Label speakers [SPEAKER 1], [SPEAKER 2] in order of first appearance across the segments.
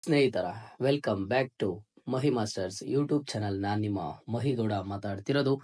[SPEAKER 1] ಸ್ನೇಹಿತರ welcome back to Mahi masters YouTube channel. ನಾನು ನಿಮ್ಮ ಮಹಿಗೌಡ ಮಾತಾಡ್ತಿರೋದು.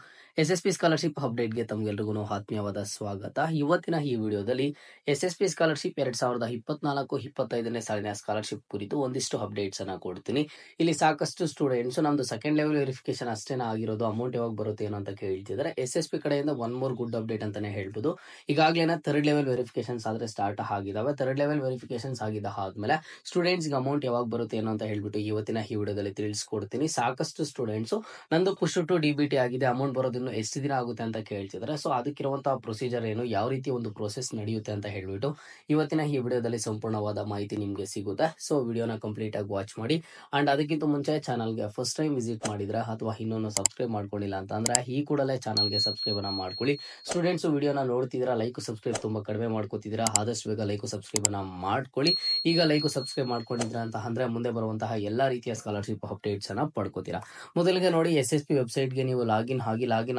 [SPEAKER 1] SSP ಸ್ಕಾಲರ್ಶಿಪ್ ಅಪ್ಡೇಟ್ಗೆ ತಮಗೆಲ್ರಿಗೂ ಆತ್ಮೀಯವಾದ ಸ್ವಾಗತ. ಇವತ್ತಿನ ಈ ವಿಡಿಯೋದಲ್ಲಿ SSP ಸ್ಕಾಲರ್ಶಿಪ್ 2024-25ನೇ ಸಾಲಿನ ಸ್ಕಾಲರ್ಶಿಪ್ ಕುರಿತು ಒಂದಿಷ್ಟು ಅಪ್ಡೇಟ್ಸ್ ಅನ್ನ ಕೊಡ್ತೀನಿ. ಇಲ್ಲಿ ಸಾಕಷ್ಟು ಸ್ಟೂಡೆಂಟ್ಸ್ ನಮ್ದು ಸೆಕೆಂಡ್ ಲೆವೆಲ್ ವೆರಿಫಿಕೇಶನ್ ಅಷ್ಟೇನ ಆಗಿರೋದು, ಅಮೌಂಟ್ ಯಾವಾಗ ಬರುತ್ತೆ ಏನೋ ಅಂತ ಕೇಳ್ತಿದ್ದಾರೆ. SSP ಕಡೆಯಿಂದ ಒನ್ ಮೋರ್ ಗುಡ್ ಅಪ್ಡೇಟ್ ಅಂತಾನೆ ಹೇಳ್ಬೋದು. ಈಗಾಗಲೇ ಥರ್ಡ್ ಲೆವೆಲ್ ವೆರಿಫಿಕೇಶನ್ಸ್ ಆದ್ರೆ ಸ್ಟಾರ್ಟ್ ಆಗಿದಾವೆ. ಥರ್ಡ್ ಲೆವೆಲ್ ವೆರಿಫಿಕೇಶನ್ಸ್ ಆದ್ಮೇಲೆ ಸ್ಟೂಡೆಂಟ್ಸ್ ಅಮೌಂಟ್ ಯಾವಾಗ ಬರುತ್ತೆ ಏನೋ ಅಂತ ಹೇಳ್ಬಿಟ್ಟು ಇವತ್ತಿನ ಈ ವಿಡಿಯೋದಲ್ಲಿ ತಿಳಿಸ್ಕೊಡ್ತೀನಿ. ಸಾಕಷ್ಟು ಸ್ಟೂಡೆಂಟ್ಸ್ ನಂದು ಪುಷ್ ಟು DBT ಆಗಿದೆ, ಅಮೌಂಟ್ ಬರೋದಿನ್ನು ಎಷ್ಟು ದಿನ ಆಗುತ್ತೆ ಅಂತ ಕೇಳ್ತಿದ್ದಾರೆ. ಸೊ ಅದಕ್ಕಿರುವಂತಹ ಪ್ರೊಸೀಜರ್ ಏನು, ಯಾವ ರೀತಿ ಒಂದು ಪ್ರೋಸೆಸ್ ನಡೆಯುತ್ತೆ ಅಂತ ಹೇಳ್ಬಿಟ್ಟು ಇವತ್ತಿನ ಈ ವಿಡಿಯೋದಲ್ಲಿ ಸಂಪೂರ್ಣವಾದ ಮಾಹಿತಿ ನಿಮ್ಗೆ ಸಿಗುತ್ತೆ. ಸೊ ವಿಡಿಯೋನ ಕಂಪ್ಲೀಟ್ ಆಗಿ ವಾಚ್ ಮಾಡಿ. ಅಂಡ್ ಅದಕ್ಕಿಂತ ಮುಂಚೆ ಚಾನಲ್ಗೆ ಫಸ್ಟ್ ಟೈಮ್ ವಿಸಿಟ್ ಮಾಡಿದ್ರೆ ಅಥವಾ ಇನ್ನೊಂದು ಸಬ್ಸ್ಕ್ರೈಬ್ ಮಾಡ್ಕೊಂಡಿಲ್ಲ ಅಂತಂದ್ರೆ ಈ ಕೂಡಲೇ ಚಾನಲ್ಗೆ ಸಬ್ಸ್ಕ್ರೈಬ್ ಅನ್ನ ಮಾಡ್ಕೊಳ್ಳಿ. ಸ್ಟೂಡೆಂಟ್ಸ್ ವಿಡಿಯೋನ ನೋಡ್ತಿದ್ದೀರಾ, ಲೈಕ್ ಸಬ್ಸ್ಕ್ರೈಬ್ ತುಂಬಾ ಕಡಿಮೆ ಮಾಡ್ಕೋತಿದ್ದೀರಾ, ಆದಷ್ಟು ಬೇಗ ಲೈಕ್ ಸಬ್ಸ್ಕ್ರೈಬ್ ಅನ್ನ ಮಾಡ್ಕೊಳ್ಳಿ. ಈಗ ಲೈಕ್ ಸಬ್ಸ್ಕ್ರೈಬ್ ಮಾಡ್ಕೊಂಡಿದ್ರ ಅಂತ ಅಂದ್ರೆ ಮುಂದೆ ಬರುವಂತಹ ಎಲ್ಲಾ ರೀತಿಯ ಸ್ಕಾಲರ್ಶಿಪ್ ಅಪ್ಡೇಟ್ಸ್ ಅನ್ನ ಪಡ್ಕೋತೀರಾ. ಮೊದಲಿಗೆ ನೋಡಿ, SSP ವೆಬ್ಸೈಟ್ ಗೆ ನೀವು ಲಾಗಿನ್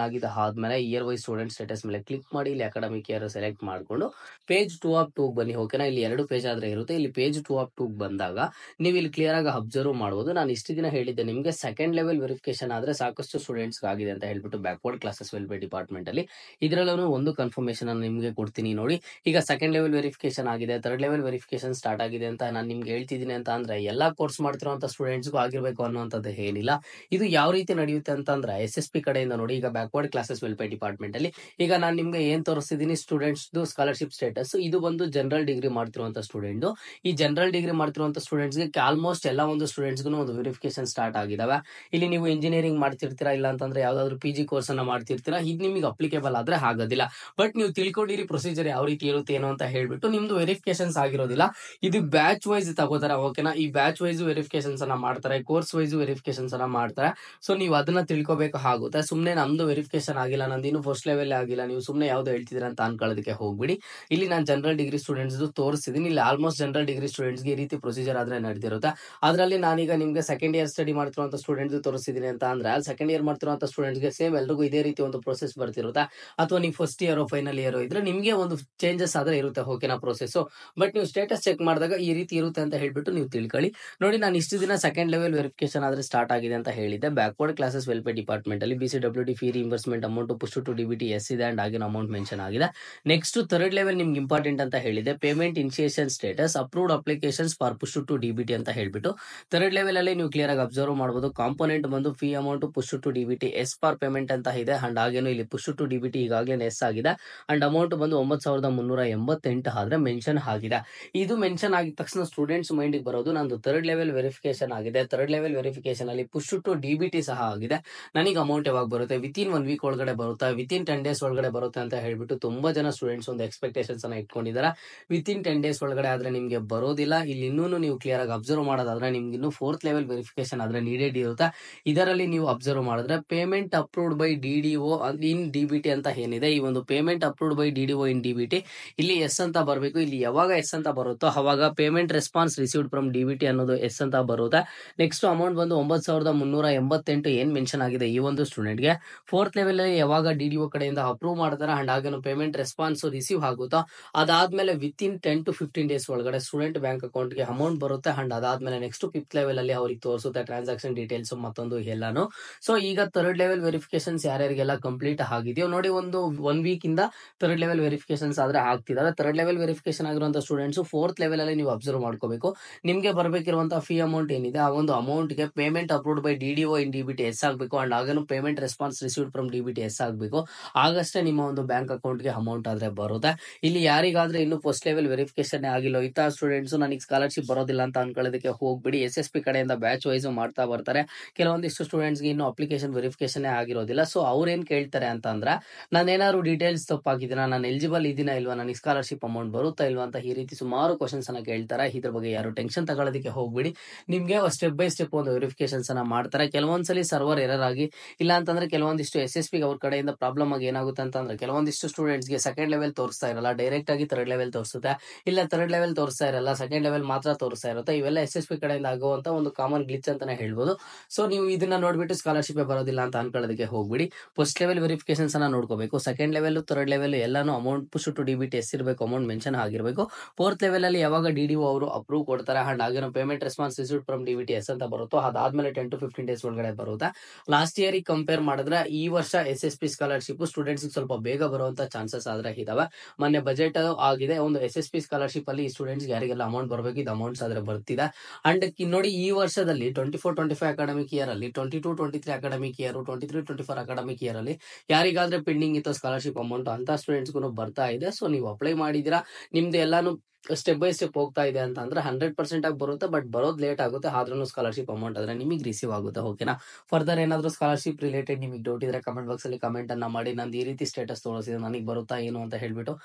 [SPEAKER 1] ಆಗಿದ ಆದ್ಮೇಲೆ ಇಯರ್ ವೈಸ್ ಸ್ಟೂಡೆಂಟ್ ಸ್ಟೇಟಸ್ ಮೇಲೆ ಕ್ಲಿಕ್ ಮಾಡಿ ಇಲ್ಲಿ ಅಕಾಡೆಮಿಕ್ ಇಯರ್ ಸೆಲೆಕ್ಟ್ ಮಾಡ್ಕೊಂಡು ಪೇಜ್ 2 ಆಫ್ 2 ಬನ್ನಿ. ಓಕೆನಾ, ಇಲ್ಲಿ 2 ಪೇಜ್ ಆದ್ರೆ ಇರುತ್ತೆ. ಇಲ್ಲಿ ಪೇಜ್ 2 ಆಫ್ 2 ಬಂದಾಗ ನೀವು ಇಲ್ಲಿ ಕ್ಲಿಯರ್ ಆಗಿ ಅಬ್ಸರ್ವ್ ಮಾಡಬಹುದು. ನಾನು ಇಷ್ಟು ದಿನ ಹೇಳಿದ್ದೆ ನಿಮ್ಗೆ ಸೆಕೆಂಡ್ ಲೆವೆಲ್ ವೆರಿಫಿಕೇಶನ್ ಆದ್ರೆ ಸಾಕಷ್ಟು ಸ್ಟೂಡೆಂಟ್ಸ್ ಆಗಿದೆ ಅಂತ ಹೇಳ್ಬಿಟ್ಟು ಬ್ಯಾಕ್ವರ್ಡ್ ಕ್ಲಾಸಸ್ ವೆಲ್ಫೇರ್ ಡಿಪಾರ್ಟ್ಮೆಂಟ್ ಅಲ್ಲಿ ಇದರಲ್ಲೂ ಒಂದು ಕನ್ಫರ್ಮೇಶನ್ ಅನ್ನು ನಿಮ್ಗೆ ಕೊಡ್ತೀನಿ ನೋಡಿ. ಈಗ ಸೆಕೆಂಡ್ ಲೆವೆಲ್ ವೆರಿಫಿಕೇಶನ್ ಆಗಿದೆ, ಥರ್ಡ್ ಲೆವೆಲ್ ವೆರಿಫಿಕೇಶನ್ ಸ್ಟಾರ್ಟ್ ಆಗಿದೆ ಅಂತ ನಾನು ನಿಮ್ಗೆ ಹೇಳ್ತಿದ್ದೀನಿ ಅಂತ ಅಂದ್ರೆ ಎಲ್ಲಾ ಕೋರ್ಸ್ ಮಾಡ್ತಿರುವಂತ ಸ್ಟೂಡೆಂಟ್ಸ್ಗೂ ಆಗಿರ್ಬೇಕು ಅನ್ನುವಂಥದ್ದು ಏನಿಲ್ಲ. ಇದು ಯಾವ ರೀತಿ ನಡೆಯುತ್ತೆ ಅಂತಂದ್ರೆ SSP ಕಡೆಯಿಂದ ನೋಡಿ, ಈಗ ಬ್ಯಾಕ್ವರ್ಡ್ ಕ್ಲಾಸಸ್ ವೆಲ್ಫೇರ್ ಡಿಪಾರ್ಟ್ಮೆಂಟ್ ಅಲ್ಲಿ ಈಗ ನಾನು ನಿಮ್ಗೆ ಏನ್ ತೋರಿಸ್ತಿದ್ದೀನಿ ಸ್ಟೂಡೆಂಟ್ಸ್ ಸ್ಕಾಲರ್ಶಿಪ್ ಸ್ಟೇಟಸ್. ಇದು ಬಂದು ಜನರಲ್ ಡಿಗ್ರಿ ಮಾಡ್ತಿರುವಂತ ಸ್ಟೂಡೆಂಟ್. ಈ ಜನರಲ್ ಡಿಗ್ರಿ ಮಾಡ್ತಿರುವಂತ ಸ್ಟೂಡೆಂಟ್ಸ್ ಗೆ ಆಲ್ಮೋಸ್ಟ್ ಎಲ್ಲ ಒಂದು ಸ್ಟೂಡೆಂಟ್ಸ್ ಒಂದು ವೆರಿಫಿಕೇಶನ್ ಸ್ಟಾರ್ಟ್ ಆಗಿದಾವೆ. ಇಲ್ಲಿ ನೀವು ಇಂಜಿನಿಯರಿಂಗ್ ಮಾಡ್ತಿರ್ತೀರಾ, ಇಲ್ಲ ಅಂತಂದ್ರೆ ಯಾವ್ದಾದ್ರು PG ಕೋರ್ಸ್ ಅನ್ನ ಮಾಡ್ತಿರ್ತೀರಾ, ಇದು ನಿಮಗೆ ಅಪ್ಲಿಕೇಬಲ್ ಆದ್ರೆ ಆಗೋದಿಲ್ಲ. ಬಟ್ ನೀವು ತಿಳ್ಕೊಂಡಿರಿ ಪ್ರೊಸೀಜರ್ ಯಾವ ರೀತಿ ಇರುತ್ತೆ ಏನೋ ಅಂತ ಹೇಳ್ಬಿಟ್ಟು ನಿಮ್ದು ವೆರಿಫಿಕೇಶನ್ಸ್ ಆಗಿರೋದಿಲ್ಲ. ಇದು ಬ್ಯಾಚ್ ವೈಸ್ ತಗೋತಾರೆ. ಓಕೆನಾ, ಈ ಬ್ಯಾಚ್ ವೈಸ್ ವೆರಿಫಿಕೇಶನ್ಸ್ ಅನ್ನ ಮಾಡ್ತಾರೆ, ಕೋರ್ಸ್ ವೈಸ್ ವೆರಿಫಿಕೇಶನ್ಸ್ ಅನ್ನ ಮಾಡ್ತಾರೆ. ಸೊ ನೀವು ಅದನ್ನ ತಿಳ್ಕೊಬೇಕು ಆಗುತ್ತೆ. ಸುಮ್ನೆ ನಮ್ದು ವೆರಿಫಿಕೇಶನ್ ಆಗಿಲ್ಲ, ನಂದು ಇನ್ನು ಫಸ್ಟ್ ಲೆವೆಲ್ ಆಗಿಲ್ಲ, ನೀವು ಸುಮ್ನೆ ಯಾವ್ದು ಹೇಳ್ತಿದ್ದೀರಾ ಅಂತ ಅನ್ಕೊಳ್ಳೋದಕ್ಕೆ ಹೋಗ್ಬಿಡಿ. ಇಲ್ಲಿ ನಾನು ಜನರಲ್ ಡಿಗ್ರಿ ಸ್ಟೂಡೆಂಟ್ಸ್ ತೋರಿಸ್ತಿದ್ದೀನಿ. ಇಲ್ಲಿ ಆಲ್ಮೋಸ್ಟ್ ಜನರಲ್ ಡಿಗ್ರಿ ಸ್ಟೂಡೆಂಟ್ಸ್ಗೆ ಈ ರೀತಿ ಪ್ರೊಸೀಜರ್ ಆದ್ರೆ ನಡೆದಿರುತ್ತೆ. ಅದರಲ್ಲಿ ನಾನೀಗ ನಿಮ್ಗೆ ಸೆಕೆಂಡ್ ಇಯರ್ ಸ್ಟಡಿ ಮಾಡ್ತಿರುವಂತ ಸ್ಟೂಡೆಂಟ್ಸ್ ತೋರಿಸ್ತಿದ್ದೀನಿ ಅಂತ ಅಂದ್ರೆ ಸೆಕೆಂಡ್ ಇಯರ್ ಮಾಡ್ತಿರುವಂತ ಸ್ಟೂಡೆಂಟ್ಸ್ಗೆ ಸೇಮ್ ಎಲ್ರಿಗೂ ಇದೇ ರೀತಿ ಒಂದು ಪ್ರೋಸೆಸ್ ಬರ್ತಿರುತ್ತೆ. ಅಥವಾ ನೀವು ಫಸ್ಟ್ ಇಯರ್ ಫೈನಲ್ ಇಯರ್ ಇದ್ರೆ ನಿಮ್ಗೆ ಒಂದು ಚೇಂಜಸ್ ಆದ್ರೆ ಇರುತ್ತೆ. ಓಕೆನಾ ಪ್ರೋಸೆಸ್. ಬಟ್ ನೀವು ಸ್ಟೇಟಸ್ ಚೆಕ್ ಮಾಡಿದಾಗ ಈ ರೀತಿ ಇರುತ್ತೆ ಅಂತ ಹೇಳ್ಬಿಟ್ಟು ನೀವು ತಿಳ್ಕೊಳ್ಳಿ. ನೋಡಿ, ನಾನು ಇಷ್ಟು ದಿನ ಸೆಕೆಂಡ್ ಲೆವೆಲ್ ವೆರಿಫಿಕೇಶನ್ ಆದ್ರೆ ಸ್ಟಾರ್ಟ್ ಆಗಿದೆ ಅಂತ ಹೇಳಿದ್ದೆ. ಬ್ಯಾಕ್ವರ್ಡ್ ಕ್ಲಾಸಸ್ ವೆಲ್ಫೇರ್ ಡಿಪಾರ್ಟ್ಮೆಂಟ್ ಅಲ್ಲಿ BCWD fee reimbursement amount push to DBT ಇದೆ ಅಂಡ್ ಆಗಿನ ಅಮೌಂಟ್ ಮೆನ್ಷನ್ ಆಗಿದೆ. ನೆಕ್ಸ್ಟ್ ಥರ್ಡ್ ಲೆವೆಲ್ ನಿಮ್ಗೆ ಇಂಪಾರ್ಟೆಂಟ್ ಅಂತ ಹೇಳಿದೆ, payment initiation status approved applications for push to DBT ಅಂತ ಹೇಳ್ಬಿಟ್ಟು ಥರ್ಡ್ ಲೆವೆಲ್ ಅಲ್ಲಿ ನೀವು ಕ್ಲಿಯರ್ ಆಗಿ ಅಬ್ಸರ್ವ್ ಮಾಡಬಹುದು. ಕಾಂಪೋನೆಂಟ್ ಬಂದು fee amount push to DBT yes for payment ಅಂತ ಇದೆ. ಅಂಡ್ ಹಾಗೇನು ಇಲ್ಲಿ ಪುಷ್ ಟು DBT ಈಗಾಗಲೇ ಎಸ್ ಆಗಿದೆ. ಅಂಡ್ ಅಮೌಂಟ್ ಬಂದು 9,388 ಆದ್ರೆ ಮೆನ್ಷನ್ ಆಗಿದೆ. ಇದು ಮೆನ್ಷನ್ ಆಗಿದ ತಕ್ಷಣ ಸ್ಟೂಡೆಂಟ್ಸ್ ಮೈಂಡ್ ಬರೋದು ನಂದು ಥರ್ಡ್ ಲೆವೆಲ್ ವೆರಿಫಿಕೇಶನ್ ಆಗಿದೆ, ಥರ್ಡ್ ಲೆವೆಲ್ ವೆರಿಫಿಕೇಶನ್ ಅಲ್ಲಿ ಪುಷ್ ಟು DBT ಸಹ ಆಗಿದೆ, ನನಗೆ ಅಮೌಂಟ್ ಯಾವಾಗ ಬರುತ್ತೆ, ವಿತಿನ್ 1 ವೀಕ್ ಒಳಗಡೆ ಬರುತ್ತೆ, ವಿತಿನ್ 10 ಡೇಸ್ ಒಳಗಡೆ ಬರುತ್ತೆ ಅಂತ ಹೇಳ್ಬಿಟ್ಟು ತುಂಬಾ ಜನ ಸ್ಟೂಡೆಂಟ್ಸ್ ಒಂದು ಎಕ್ಸ್ಪೆಕ್ಟೇಷನ್ಸ್ ಅನ್ನ ಇಟ್ಕೊಂಡಿದ್ದಾರೆ. ವಿತಿನ್ 10 ಡೇಸ್ ಒಳಗಡೆ ಆದ್ರೆ ನಿಮ್ಗೆ ಬರೋದಿಲ್ಲ. ಇಲ್ಲಿ ಇನ್ನೂ ನೀವು ಕ್ಲಿಯರ್ ಆಗಿ ಅಬ್ಸರ್ವ್ ಮಾಡೋದಾದ್ರೆ ನಿಮ್ಗೆ ಇನ್ನು ಫೋರ್ತ್ ಲೆವೆಲ್ ವೆರಿಫಿಕೇಶನ್ ಆದ್ರೆ ನೀಡೆಡ್ ಇರುತ್ತೆ. ಇದರಲ್ಲಿ ನೀವು ಅಬ್ಸರ್ವ್ ಮಾಡಿದ್ರೆ payment approved by DDO in DBT ಅಂತ ಏನಿದೆ, ಈ ಒಂದು payment approved by DDO in DBT ಇಲ್ಲಿ ಎಸ್ ಅಂತ ಬರಬೇಕು. ಇಲ್ಲಿ ಯಾವಾಗ ಎಸ್ ಅಂತ ಬರುತ್ತೋ ಅವಾಗ payment response received from DBT ಅನ್ನೋದು ಎಸ್ ಅಂತ ಬರುತ್ತೆ. ನೆಕ್ಸ್ಟ್ ಅಮೌಂಟ್ ಬಂದು 9,388 ಏನ್ ಮೆನ್ಷನ್ ಆಗಿದೆ ಈ ಒಂದು ಸ್ಟೂಡೆಂಟ್ಗೆ. ಫೋರ್ತ್ ಲೆವೆಲ್ ಅಲ್ಲಿ ಯಾವಾಗ DDO ಕಡೆಯಿಂದ ಅಪ್ರೂವ್ ಮಾಡ್ತಾರೆ ಅಂಡ್ ಹಾಗೇನು ಪೇಮೆಂಟ್ ರೆಸ್ಪಾನ್ಸ್ ರಿಸೀವ್ ಆಗುತ್ತೋ ಅದಾದ್ಮೇಲೆ ವಿತಿನ್ 10 to 15 ಡೇಸ್ ಒಳಗಡೆ ಸ್ಟೂಡೆಂಟ್ ಬ್ಯಾಂಕ್ ಅಕೌಂಟ್ಗೆ ಅಮೌಂಟ್ ಬರುತ್ತೆ. ಅಂಡ್ ಅದಾದ್ಮೇಲೆ ನೆಕ್ಸ್ಟ್ ಫಿಫ್ತ್ ಲೆವೆಲ್ ಅಲ್ಲಿ ಅವ್ರಿಗೆ ತೋರಿಸುತ್ತೆ ಟ್ರಾನ್ಸಾಕ್ಷನ್ ಡೀಟೇಲ್ಸ್ ಮತ್ತೊಂದು ಎಲ್ಲಾನು. ಸೊ ಈಗ ಥರ್ಡ್ ಲೆವೆಲ್ ವೆರಿಫಿಕೇಶನ್ಸ್ ಯಾರ್ಯಾರಿಗೆಲ್ಲ ಕಂಪ್ಲೀಟ್ ಆಗಿದೆಯೋ ನೋಡಿ, ಒಂದು 1 ವೀಕ್ ಇಂದ ಥರ್ಡ್ ಲೆವೆಲ್ ವೆರಿಫಿಕೇಶನ್ಸ್ ಆದ್ರೆ ಆಗ್ತಿದಾವೆ. ಥರ್ಡ್ ಲೆವೆಲ್ ವೆರಿಫಿಕೇಶನ್ ಆಗಿರುವಂತ ಸ್ಟೂಡೆಂಟ್ಸ್ ಫೋರ್ತ್ ಲೆವೆಲ್ ಅಲ್ಲಿ ನೀವು ಅಬ್ಸರ್ವ್ ಮಾಡ್ಕೋಬೇಕು. ನಿಮ್ಗೆ ಬರಬೇಕಿರುವಂತಹ ಫೀ ಅಮೌಂಟ್ ಏನಿದೆ ಆ ಒಂದು ಅಮೌಂಟ್ ಗೆ payment approved by DDO in DBT yes ಆಗಬೇಕು. ಅಂಡ್ ಆಗೇನು payment response received from DBT yes ಆಗಬೇಕು. ಆಗಷ್ಟೇ ನಿಮ್ಮ ಒಂದು ಬ್ಯಾಂಕ್ ಅಕೌಂಟ್ಗೆ ಅಮೌಂಟ್ ಆದ್ರೆ ಬರುತ್ತೆ. ಇಲ್ಲಿ ಯಾರಿಗಾದ್ರೆ ಇನ್ನು ಫಸ್ಟ್ ಲೆವೆಲ್ ವೆರಿಫಿಕೇಶನ್ ಆಗಿಲ್ಲ ಇಂಥ ಸ್ಟೂಡೆಂಟ್ಸ್ ನನಗೆ ಸ್ಕಾಲರ್ಶಿಪ್ ಬರೋದಿಲ್ಲ ಅಂತ ಅನ್ಕೊಳ್ಳೋದಕ್ಕೆ ಹೋಗ್ಬಿಡಿ. SSP ಕಡೆಯಿಂದ ಬ್ಯಾಚ್ ವೈಸ್ ಮಾಡ್ತಾ ಬರ್ತಾರೆ. ಕೆಲವೊಂದಿಷ್ಟು ಸ್ಟೂಡೆಂಟ್ಸ್ಗೆ ಇನ್ನು ಅಪ್ಲಿಕೇಶನ್ ವೆರಿಫಿಕೇಶನ್ ಆಗಿರೋದಿಲ್ಲ. ಸೊ ಅವ್ರೇನ್ ಕೇಳ್ತಾರೆ ಅಂತ ಅಂದ್ರೆ, ನಾನೇನಾದ್ರು ಡೀಟೇಲ್ಸ್ ತಪ್ಪಾಗಿದ್ದೀನ, ನಾನು ಎಲಿಜಿಬಲ್ ಇದೀನಾ ಇಲ್ವಾ, ನನಗೆ ಸ್ಕಾಲರ್ಶಿಪ್ ಅಮೌಂಟ್ ಬರುತ್ತಾ ಇಲ್ವಾ ಅಂತ ಈ ರೀತಿ ಸುಮಾರು ಕ್ವಶನ್ಸ್ ಅನ್ನ ಕೇಳ್ತಾರೆ. ಇದ್ರ ಬಗ್ಗೆ ಯಾರು ಟೆನ್ಷನ್ ತಗೊಳ್ಳೋದಕ್ಕೆ ಹೋಗ್ಬಿಡಿ. ನಿಮ್ಗೆ ಸ್ಟೆಪ್ ಬೈ ಸ್ಟೆಪ್ ಒಂದು ವೆರಿಫಿಕೇಶನ್ಸ್ ಅನ್ನ ಮಾಡ್ತಾರೆ. ಕೆಲವೊಂದ್ಸಲಿ ಸರ್ವರ್ ಎರರ್ ಆಗಿ, ಇಲ್ಲ ಅಂತಂದ್ರೆ ಕೆಲವೊಂದಿಷ್ಟು ಕೆಲವೊಂದಿಷ್ಟು SSP ಅವ್ರ ಕಡೆಯಿಂದ ಪ್ರಾಬ್ಲಮ್ ಆಗಿ ಏನಾಗುತ್ತೆ ಅಂತಂದ್ರೆ ಕೆಲವೊಂದಿಷ್ಟು ಸ್ಟೂಡೆಂಟ್ಸ್ಗೆ ಸೆಕೆಂಡ್ ಲೆವೆಲ್ ತೋರಿಸ್ತಾ ಇರಲ್ಲ, ಡೈರೆಕ್ಟ್ ಆಗಿ ಥರ್ಡ್ ಲೆವೆಲ್ ತೋರಿಸುತ್ತೆ, ಇಲ್ಲ ಥರ್ಡ್ ಲೆವೆಲ್ ತೋರಿಸ್ತಾ ಇರಲ್ಲ, ಸೆಕೆಂಡ್ ಲೆವೆಲ್ ಮಾತ್ರ ತೋರಿಸ್ತಾ ಇರುತ್ತೆ. ಇವೆಲ್ಲ SSP ಕಡೆಯಿಂದ ಆಗುವಂತ ಒಂದು ಕಾಮನ್ ಗ್ಲಿಚ್ ಅಂತಾನೆ ಹೇಳ್ಬೋದು. ಸೊ ನೀವು ಇದನ್ನ ನೋಡ್ಬಿಟ್ಟು ಸ್ಕಾಲರ್ಶಿಪ್ ಬರೋದಿಲ್ಲ ಅಂತ ಅನ್ಕೊಳ್ಳೋದಕ್ಕೆ ಹೋಗ್ಬಿಡಿ. ಫಸ್ಟ್ ಲೆವೆಲ್ ವೆರಿಫಿಕೇಶನ್ಸ್ ಅನ್ನ ನೋಡ್ಕೋಬೇಕು. ಸೆಕೆಂಡ್ ಲೆವೆಲ್, ಥರ್ಡ್ ಲೆವೆಲ್ ಎಲ್ಲಾನು ಅಮೌಂಟ್ ಪುಷ್ ಟು DBT ಇರಬೇಕು, ಅಮೌಂಟ್ ಮೆನ್ಷನ್ ಆಗಿರಬೇಕು. ಫೋರ್ತ್ ಲೆವೆಲ್ ಅಲ್ಲಿ ಯಾವಾಗ DDO ಅವರು ಅಪ್ರೂವ್ ಕೊಡ್ತಾರೆ ಅಂಡ್ ಆಗಿರೋ payment response received from DBTS ಅಂತ ಬರುತ್ತೋ ಅದಾದ್ಮೇಲೆ 10 to 15 ಡೇಸ್ ಒಳಗಡೆ ಬರುತ್ತೆ. ಲಾಸ್ಟ್ ಇಯರ್ ಕಂಪೇರ್ ಮಾಡಿದ್ರೆ ಈ ವರ್ಷ SSP ಸ್ಕಾಲರ್ಶಿಪ್ ಸ್ಟೂಡೆಂಟ್ಸ್ ಸ್ವಲ್ಪ ಬೇಗ ಬರುವಂತ ಚಾನ್ಸಸ್ ಆದ್ರೆ ಇದಾವೆ. ಮೊನ್ನೆ ಬಜೆಟ್ ಆಗಿದೆ, ಒಂದು SSP ಸ್ಕಾಲರ್ಶಿಪ್ ಅಲ್ಲಿ ಸ್ಟೂಡೆಂಟ್ಸ್ ಯಾರಿಗೆಲ್ಲ ಅಮೌಂಟ್ ಬರಬೇಕು ಇದು ಅಮೌಂಟ್ಸ್ ಆದ್ರೆ ಬರ್ತಿದೆ. ಅಂಡ್ ನೋಡಿ ಈ ವರ್ಷದಲ್ಲಿ 24-25 ಅಕಾಡೆಮಿಕ್ ಇಯರ್ ಅಲ್ಲಿ, 22-23 ಅಕಾಡೆಮಿಕ್ ಇಯರ್, 23-24 ಅಕಾಡೆಮಿಕ್ ಇಯರ್ ಅಲ್ಲಿ ಯಾರಿಗಾದ್ರೆ ಪೆಂಡಿಂಗ್ ಇತ್ತು ಸ್ಕಾಲರ್ಶಿಪ್ ಅಮೌಂಟ್ ಅಂತ ಸ್ಟೂಡೆಂಟ್ಸ್ಗೂ ಬರ್ತಾ ಇದೆ. ಸೊ ನೀವು ಅಪ್ಲೈ ಮಾಡಿದಿರಾ, ನಿಮ್ದು ಎಲ್ಲಾನು ಸ್ಟೆಪ್ ಬೈ ಸ್ಟೆಪ್ ಹೋಗ್ತಾ ಇದೆ ಅಂತ ಅಂದ್ರೆ 100% ಆಗಿ ಬರುತ್ತೆ. ಬಟ್ ಬರೋದು ಲೇಟ್ ಆಗುತ್ತೆ, ಆದ್ರೂ ಸ್ಕಾಲರ್ಶಿಪ್ ಅಮೌಂಟ್ ಆದ್ರೆ ನಿಮಗೆ ರಿಸೀವ್ ಆಗುತ್ತೆ. ಓಕೆನಾ? ಫರ್ದರ್ ಏನಾದ್ರು ಸ್ಕಾಲರ್ಶಿಪ್ ರಿಲೇಟೆಡ್ ನಿಮಗೆ ಡೌಟ್ ಇದ್ರೆ ಕಮೆಂಟ್ ಬಾಕ್ಸ್ ಅಲ್ಲಿ ಕಮೆಂಟ್ ಅನ್ನ ಮಾಡಿ. ನಂದು ಈ ರೀತಿ ಸ್ಟೇಟಸ್ ತೋರಿಸಿದೆ, ನನಗೆ ಬರುತ್ತಾ ಏನು ಅಂತ ಹೇಳ್ಬಿಟ್ಟು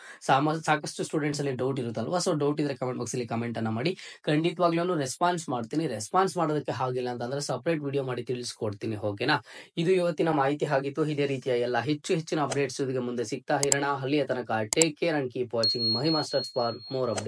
[SPEAKER 1] ಸಾಕಷ್ಟು ಸ್ಟೂಡೆಂಟ್ಸ್ ಅಲ್ಲಿ ಡೌಟ್ ಇರುತ್ತಲ್ವಾ. ಸೊ ಡೌಟ್ ಇದ್ರೆ ಕಮೆಂಟ್ ಬಾಕ್ಸ್ ಅಲ್ಲಿ ಕಮೆಂಟ್ ಅನ್ನ ಮಾಡಿ, ಖಂಡಿತವಾಗ್ಲೂ ರೆಸ್ಪಾನ್ಸ್ ಮಾಡ್ತೀನಿ. ರೆಸ್ಪಾನ್ಸ್ ಮಾಡೋದಕ್ಕೆ ಆಗಿಲ್ಲ ಅಂತಂದ್ರೆ ಸಪರೇಟ್ ವಿಡಿಯೋ ಮಾಡಿ ತಿಳಿಸ್ಕೊಡ್ತೀನಿ. ಓಕೆನಾ? ಇದು ಇವತ್ತಿನ ಮಾಹಿತಿ ಆಗಿತ್ತು. ಇದೇ ರೀತಿಯ ಎಲ್ಲ ಹೆಚ್ಚಿನ ಅಪ್ಡೇಟ್ಸ್ ಮುಂದೆ ಸಿಗ್ತಾ ಇರೋಣ. ಅಲ್ಲಿಯ ತನಕ take care and keep watching Mahi masters for more updates.